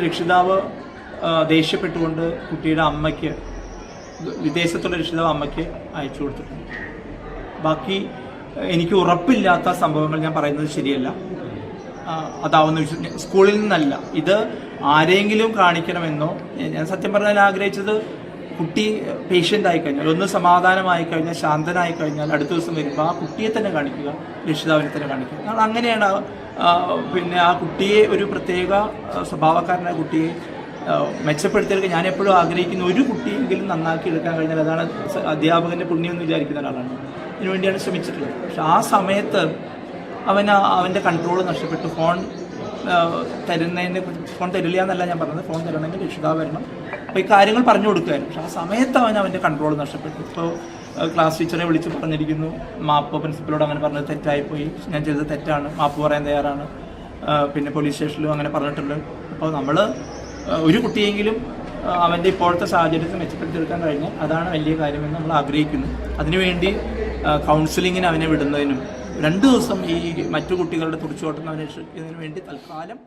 രക്ഷിതാവ് ദേഷ്യപ്പെട്ടുകൊണ്ട് കുട്ടിയുടെ അമ്മയ്ക്ക്, വിദേശത്തുള്ള രക്ഷിതാവ് അമ്മയ്ക്ക് അയച്ചു കൊടുത്തിട്ടുണ്ട്. ബാക്കി എനിക്ക് ഉറപ്പില്ലാത്ത സംഭവങ്ങൾ ഞാൻ പറയുന്നത് ശരിയല്ല. അതാവുന്ന സ്കൂളിൽ നിന്നല്ല, ഇത് ആരെങ്കിലും കാണിക്കണമെന്നോ. ഞാൻ സത്യം പറഞ്ഞാൽ ആഗ്രഹിച്ചത് കുട്ടി പേഷ്യൻ്റ് ആയിക്കഴിഞ്ഞാൽ, ഒന്ന് സമാധാനമായി കഴിഞ്ഞാൽ, ശാന്തനായി കഴിഞ്ഞാൽ അടുത്ത ദിവസം വരുമ്പോൾ ആ കുട്ടിയെ തന്നെ കാണിക്കുക, രക്ഷിതാവിനെ തന്നെ കാണിക്കുക. കാരണം അങ്ങനെയാണ് പിന്നെ ആ കുട്ടിയെ, ഒരു പ്രത്യേക സ്വഭാവക്കാരനായ കുട്ടിയെ മെച്ചപ്പെടുത്തിയെടുക്കാൻ ഞാൻ എപ്പോഴും ആഗ്രഹിക്കുന്ന ഒരു കുട്ടിയെങ്കിലും നന്നാക്കി എടുക്കാൻ കഴിഞ്ഞാൽ അതാണ് അധ്യാപകൻ്റെ പുണ്യം എന്ന് വിചാരിക്കുന്ന ഒരാളാണ്. ഇതിനുവേണ്ടിയാണ് ശ്രമിച്ചിട്ടുള്ളത്. പക്ഷെ ആ സമയത്ത് അവൻ്റെ കൺട്രോൾ നഷ്ടപ്പെട്ടു. ഫോൺ തരുന്നതിനെ കുറിച്ച്, ഫോൺ തരില്ല എന്നല്ല ഞാൻ പറഞ്ഞത്, ഫോൺ തരണമെങ്കിൽ രക്ഷിതാവ് വരണം, അപ്പോൾ ഈ കാര്യങ്ങൾ പറഞ്ഞു കൊടുക്കുകയായിരുന്നു. പക്ഷെ ആ സമയത്ത് അവൻ്റെ കൺട്രോൾ നഷ്ടപ്പെട്ടു. ഇപ്പോൾ ക്ലാസ് ടീച്ചറെ വിളിച്ച് പറഞ്ഞിരിക്കുന്നു, മാപ്പ് പ്രിൻസിപ്പലോട് അങ്ങനെ പറഞ്ഞത് തെറ്റായിപ്പോയി, ഞാൻ ചെയ്തത് തെറ്റാണ്, മാപ്പ് പറയാൻ തയ്യാറാണ്. പിന്നെ പോലീസ് സ്റ്റേഷനിലും അങ്ങനെ പറഞ്ഞിട്ടുണ്ട്. അപ്പോൾ നമ്മൾ ഒരു കുട്ടിയെങ്കിലും അവൻ്റെ ഇപ്പോഴത്തെ സാഹചര്യത്തിൽ മെച്ചപ്പെടുത്തിയെടുക്കാൻ കഴിഞ്ഞാൽ അതാണ് വലിയ കാര്യമെന്ന് നമ്മൾ ആഗ്രഹിക്കുന്നു. അതിനുവേണ്ടി കൗൺസിലിങ്ങിന് അവനെ വിടുന്നതിനും 2 ദിവസം ഈ മറ്റു കുട്ടികളുടെ തുറിച്ചുവോട്ടം അന്വേഷിക്കുന്നതിന് വേണ്ടി തൽക്കാലം